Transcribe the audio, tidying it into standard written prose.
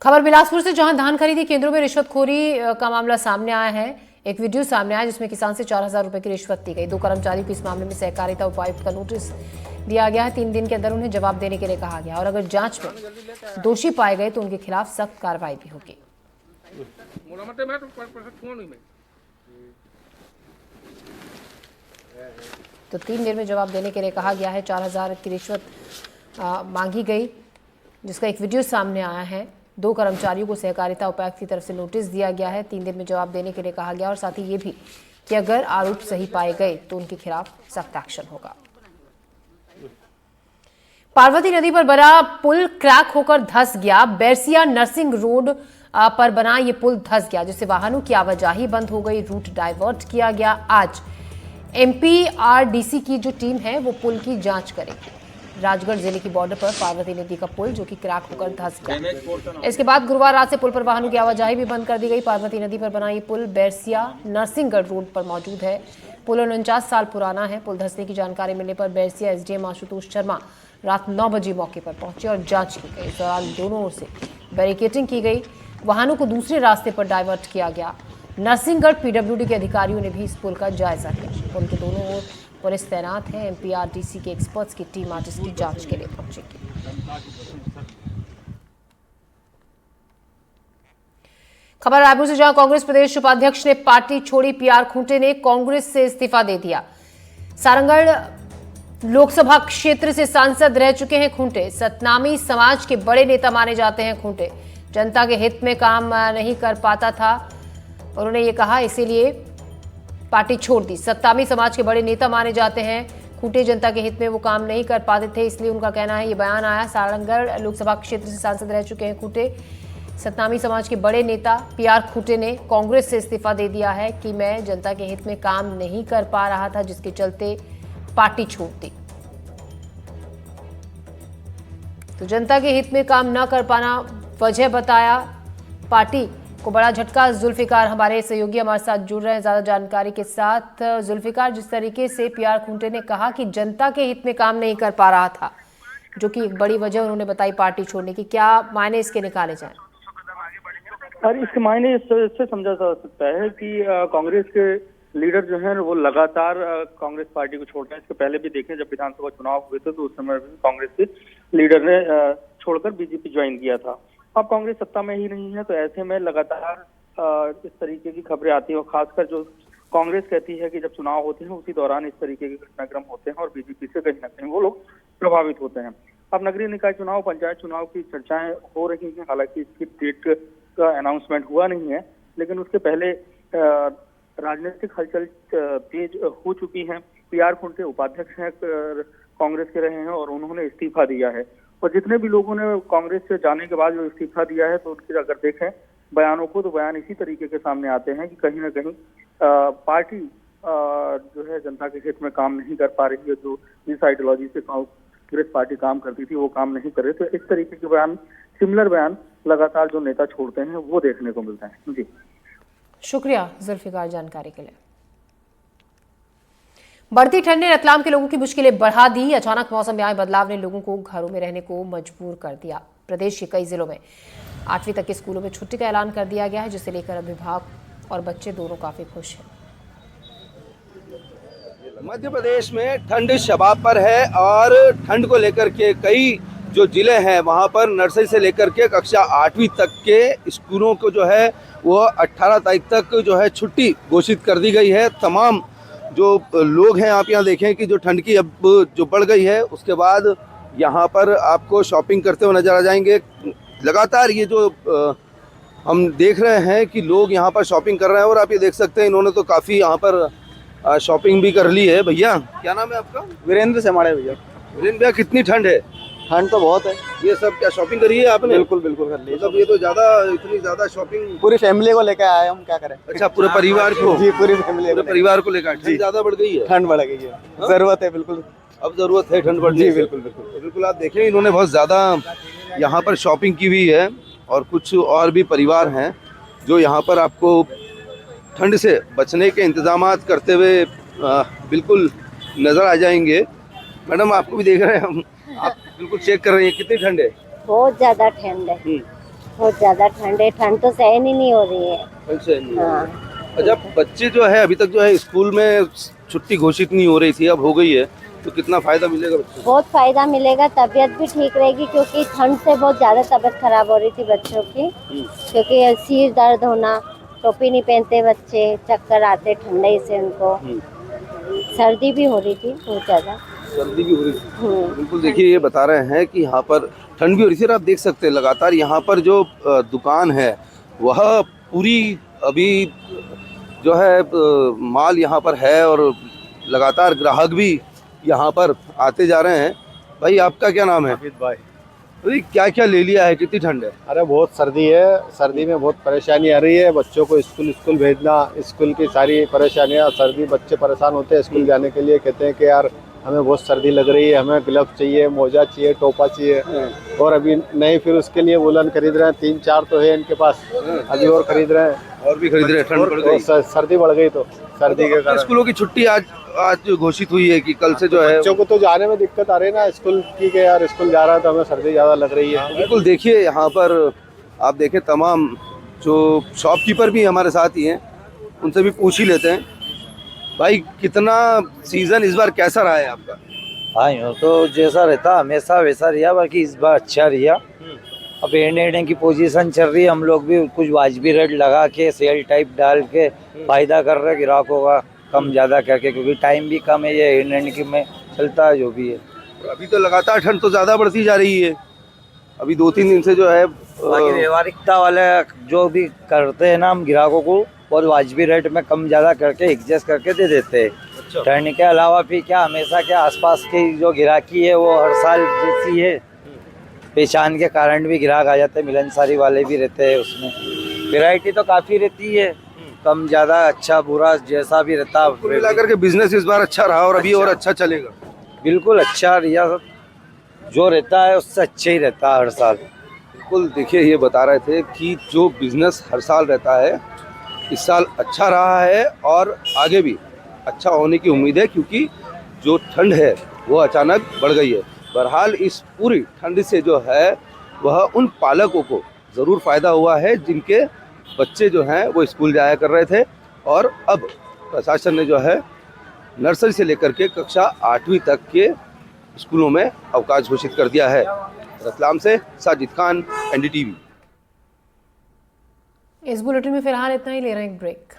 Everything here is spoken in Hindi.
खबर बिलासपुर से, जहां धान खरीदी केंद्रों में रिश्वतखोरी का मामला सामने आया है। एक वीडियो सामने आया जिसमें किसान से 4,000 रुपए की रिश्वत दी गई। 2 कर्मचारियों को इस मामले में सहकारिता उपायुक्त का नोटिस दिया गया है। 3 दिन के अंदर उन्हें जवाब देने के लिए कहा गया और अगर जांच में दोषी पाए गए तो उनके खिलाफ सख्त कार्रवाई भी होगी। तो 3 दिन में जवाब देने के लिए कहा गया है। 4,000 की रिश्वत मांगी गई, जिसका एक वीडियो सामने आया है। 2 कर्मचारियों को सहकारिता उपायुक्त की तरफ से नोटिस दिया गया है। 3 दिन में जवाब देने के लिए कहा गया और साथ ही ये भी कि अगर आरोप सही पाए गए तो उनके खिलाफ सख्त एक्शन होगा। पार्वती नदी पर बना पुल क्रैक होकर धंस गया। बैरसिया नर्सिंग रोड पर बना ये पुल धंस गया, जिससे वाहनों की आवाजाही बंद हो गई। रूट डाइवर्ट किया गया। आज MPRDC की जो टीम है वो पुल की जांच करेगी। राजगढ़ जिले की बॉर्डर पर पार्वती नदी का पुल जो कि क्रैक होकर धंस गया। इसके बाद गुरुवार रात से पुल पर वाहनों की आवाजाही भी बंद कर दी गई। पार्वती नदी पर बना ये पुल बैरसिया नरसिंहगढ़ रोड पर मौजूद है। पुल 49 साल पुराना है। पुल धंसने की जानकारी मिलने पर बैरसिया SDM आशुतोष शर्मा रात 9 बजे मौके पर पहुंचे और जांच की गई। इस दौरान दोनों ओर से बैरिकेडिंग की गई। वाहनों को दूसरे रास्ते पर डाइवर्ट किया गया। नरसिंहगढ़ PWD के अधिकारियों ने भी इस पुल का जायजा लिया। पुल के दोनों ओर पुलिस तैनात है। MPRDC के एक्सपर्ट्स की टीम आज इसकी जांच के लिए पहुंचेगी। खबर रायपुर से, जहां कांग्रेस प्रदेश उपाध्यक्ष ने पार्टी छोड़ी। PR खूंटे ने कांग्रेस से इस्तीफा दे दिया। सारंगढ़ लोकसभा क्षेत्र से सांसद रह चुके हैं खूंटे। सतनामी समाज के बड़े नेता माने जाते हैं खूंटे। जनता के हित में काम नहीं कर पाता था, उन्होंने ये कहा, इसीलिए पार्टी छोड़ दी। सत्तामी समाज के बड़े नेता माने जाते हैं खूंटे। जनता के हित में वो काम नहीं कर पाते थे, इसलिए उनका कहना है। ये बयान आया। सारंगढ़ लोकसभा क्षेत्र से सांसद रह चुके हैं खूंटे। सतनामी समाज के बड़े नेता PR खूंटे ने कांग्रेस से इस्तीफा दे दिया है कि मैं जनता के हित में काम नहीं कर पा रहा था, जिसके चलते पार्टी छोड़ दी। तो जनता के हित में काम न कर पाना वजह बताया। पार्टी को बड़ा झटका। जुल्फिकार हमारे सहयोगी हमारे साथ जुड़ रहे हैं ज्यादा जानकारी के साथ। जुल्फिकार, जिस तरीके से PR खूंटे ने कहा कि जनता के हित में काम नहीं कर पा रहा था, जो कि एक बड़ी वजह उन्होंने बताई पार्टी छोड़ने की, क्या मायने इसके निकाले जाएं? और इसके मायने इससे समझा जा सकता है कि कांग्रेस के लीडर जो है वो लगातार कांग्रेस पार्टी को छोड़ रहे हैं। इसके पहले भी देखें, जब विधानसभा चुनाव हुए थे तो उस समय भी कांग्रेस के लीडर ने छोड़कर BJP ज्वाइन किया था। अब कांग्रेस सत्ता में ही नहीं है, तो ऐसे में लगातार इस तरीके की खबरें आती हैं और खासकर जो कांग्रेस कहती है कि जब चुनाव होते हैं उसी दौरान इस तरीके के घटनाक्रम होते हैं और BJP से कहीं ना कहीं वो लोग प्रभावित होते हैं। अब नगरीय निकाय चुनाव, पंचायत चुनाव की चर्चाएं हो रही हैं। हालांकि इसकी डेट का अनाउंसमेंट हुआ नहीं है, लेकिन उसके पहले राजनीतिक हलचल तेज हो चुकी है। PR खूंटे उपाध्यक्ष हैं कांग्रेस के रहे हैं और उन्होंने इस्तीफा दिया है। और जितने भी लोगों ने कांग्रेस से जाने के बाद जो इस्तीफा दिया है, तो उनके अगर देखें बयानों को, तो बयान इसी तरीके के सामने आते हैं कि कहीं ना कहीं पार्टी जो है जनता के हित में काम नहीं कर पा रही है। जो जिस आइडियोलॉजी से कांग्रेस पार्टी काम करती थी वो काम नहीं कर रही। तो इस तरीके के बयान, सिमिलर बयान लगातार जो नेता छोड़ते हैं वो देखने को मिलता है। जी, शुक्रिया जुल्फिकार जानकारी के लिए। बढ़ती ठंड ने रतलाम के लोगों की मुश्किलें बढ़ा दी। अचानक मौसम में आए बदलाव ने लोगों को घरों में रहने को मजबूर कर दिया। प्रदेश के कई जिलों में 8वीं तक के स्कूलों में छुट्टी का ऐलान कर दिया गया है, जिसे लेकर अभिभावक और बच्चे दोनों काफी खुश हैं। मध्य प्रदेश में ठंड शबाब पर है और ठंड को लेकर के कई जो जिले हैं वहां पर नर्सरी से लेकर के कक्षा 8वीं तक के स्कूलों को जो है वो 18 तारीख तक जो है छुट्टी घोषित कर दी गई है। तमाम जो लोग हैं, आप यहाँ देखें कि जो ठंड की अब जो बढ़ गई है, उसके बाद यहाँ पर आपको शॉपिंग करते हुए नजर आ जाएंगे। लगातार ये जो हम देख रहे हैं कि लोग यहाँ पर शॉपिंग कर रहे हैं और आप ये देख सकते हैं इन्होंने तो काफ़ी यहाँ पर शॉपिंग भी कर ली है। भैया, क्या नाम है आपका? वीरेंद्र से हमारे भैया। वीरेंद्र भैया, कितनी ठंड है? ठंड तो बहुत है। ये सब क्या शॉपिंग करी है आपने? बिल्कुल बिल्कुल कर ली। मतलब ये तो इतनी ज्यादा शॉपिंग पूरी फैमिली को लेकर आए, हम क्या करें। अच्छा, पूरे परिवार को? जी, पूरी फैमिली, पूरे परिवार को लेकर। ठंड ज्यादा बढ़ गई है? ठंड बढ़ गई है, जरूरत है। बिल्कुल, अब जरूरत है ठंड बढ़ने। जी बिल्कुल बिल्कुल बिल्कुल। आप देखें इन्होंने बहुत ज्यादा यहाँ पर शॉपिंग की हुई है और कुछ और भी परिवार हैं जो यहाँ पर आपको ठंड से बचने के इंतजाम करते हुए बिल्कुल नजर आ जाएंगे। मैडम, आपको भी देख रहे हैं हम, आप बिल्कुल चेक कर रही हैं, कितनी ठंड है? बहुत ज्यादा ठंड है। बहुत ज्यादा ठंड है, ठंड तो सहन ही नहीं हो रही है। हाँ। अच्छा, बच्चे जो है अभी तक जो है स्कूल में छुट्टी घोषित नहीं हो रही थी, अब हो गई है, तो कितना फायदा मिलेगा बच्चों को? बहुत फायदा मिलेगा, तबीयत भी ठीक रहेगी, क्योंकि ठंड से बहुत ज्यादा तबीयत खराब हो रही थी बच्चों की। क्योंकि सिर दर्द होना, टोपी नहीं पहनते बच्चे, चक्कर आते ठंडे से उनको, सर्दी भी हो रही थी बहुत ज्यादा। सर्दी भी हो रही थी। बिल्कुल, देखिए ये बता रहे हैं कि यहाँ पर ठंड भी हो रही थी और आप देख सकते हैं लगातार यहाँ पर जो दुकान है वह पूरी अभी जो है माल यहाँ पर है और लगातार ग्राहक भी यहाँ पर आते जा रहे हैं। भाई, आपका क्या नाम है? भाई, अरे क्या क्या ले लिया है, कितनी ठंड है? अरे बहुत सर्दी है, सर्दी में बहुत परेशानी आ रही है। बच्चों को स्कूल भेजना, स्कूल की सारी परेशानियां, सर्दी, बच्चे परेशान होते हैं स्कूल जाने के लिए, कहते हैं कि यार हमें बहुत सर्दी लग रही है, हमें ग्लव्स चाहिए, मोजा चाहिए, टोपा चाहिए। और अभी नहीं, फिर उसके लिए वुलन खरीद रहे हैं, 3-4 तो है इनके पास, अभी और खरीद रहे हैं। और भी खरीद रहे हैं, ठंड बढ़ गई, सर्दी बढ़ गई, तो सर्दी के कारण स्कूलों की छुट्टी आज घोषित हुई है कि कल से जो है बच्चों को तो जाने में दिक्कत आ रही है ना स्कूल की, कि यार स्कूल जा रहा है तो हमें सर्दी ज़्यादा लग रही है। बिल्कुल, देखिए यहाँ पर आप देखें तमाम जो शॉपकीपर भी हमारे साथ ही हैं, उनसे भी पूछ ही लेते हैं। भाई, कितना सीजन इस बार कैसा रहा है आपका? हाँ, यूँ तो जैसा रहता हमेशा वैसा रहा, बाकी इस बार अच्छा रहा। अब एंड की पोजीशन चल रही है, हम लोग भी कुछ वाजबी रेट लगा के सेल टाइप डाल के फायदा कर रहे हैं ग्राहकों का, कम ज़्यादा करके, क्योंकि टाइम भी कम है, ये एंड की में चलता है जो भी है। अभी तो लगातार ठंड तो ज़्यादा बढ़ती जा रही है, अभी 2-3 दिन से जो है बाकी व्यवहारिकता वाले जो भी करते हैं ना, हम ग्राहकों को बहुत वाजबी रेट में कम ज़्यादा करके एडजस्ट करके दे देते हैं। अच्छा। ठंड के अलावा भी क्या, हमेशा क्या आसपास की जो ग्राहकी है वो हर साल जैसी है, पहचान के कारण भी ग्राहक आ जाते हैं, मिलनसारी वाले भी रहते हैं, उसमें वैरायटी तो काफ़ी रहती है, कम ज़्यादा, अच्छा बुरा जैसा भी रहता। कुल मिलाकर के बिजनेस इस बार अच्छा रहा और अभी और अच्छा चलेगा। बिल्कुल अच्छा रिया, जो रहता है उससे अच्छा ही रहता है हर साल। बिल्कुल, देखिए ये बता रहे थे कि जो बिजनेस हर साल रहता है, इस साल अच्छा रहा है और आगे भी अच्छा होने की उम्मीद है, क्योंकि जो ठंड है वो अचानक बढ़ गई है। बहरहाल इस पूरी ठंड से जो है वह उन पालकों को ज़रूर फ़ायदा हुआ है जिनके बच्चे जो हैं वो स्कूल जाया कर रहे थे, और अब प्रशासन ने जो है नर्सरी से लेकर के कक्षा 8वीं तक के स्कूलों में अवकाश घोषित कर दिया है। रतलाम से साजिद खान, NDTV। इस बुलेटिन में फिलहाल इतना ही, ले रहे हैं एक ब्रेक।